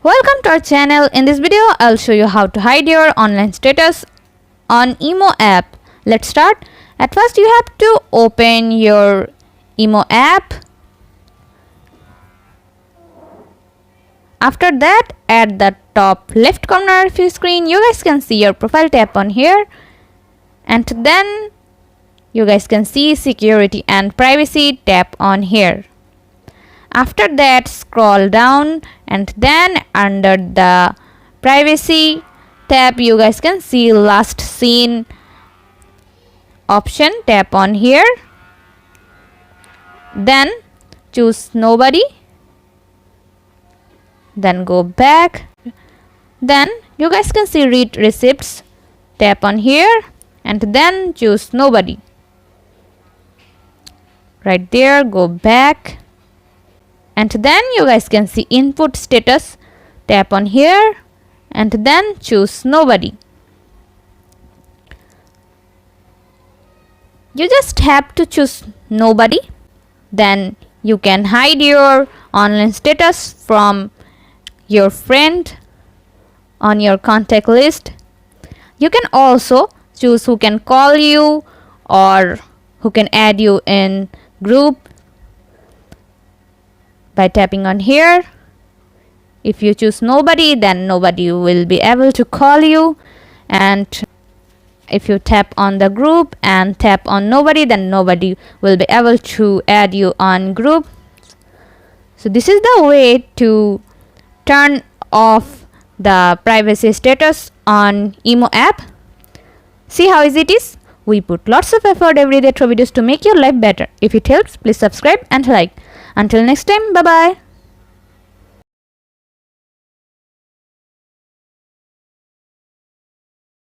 Welcome to our channel. In this video, I'll show you how to hide your online status on Imo app. Let's start. At first, you have to open your Imo app. After that, at the top left corner of your screen, you guys can see your profile. Tap on here, and then you guys can see security and privacy. Tap on here. After that, scroll down, and then under the privacy tab, you guys can see last seen option. Tap on here, then choose nobody, then go back, then you guys can see read receipts. Tap on here and then choose nobody. Right there, go back, and then you guys can see input status. Tap on here and then choose nobody. You just have to choose nobody, then you can hide your online status from your friend on your contact list. You can also choose who can call you or who can add you in group by tapping on here. If you choose nobody, then nobody will be able to call you, and if you tap on the group and tap on nobody, then nobody will be able to add you on group. So this is the way to turn off the privacy status on Imo app. See how easy it is? We put lots of effort every day through videos to make your life better. If it helps, please subscribe and like. Until next time, bye bye.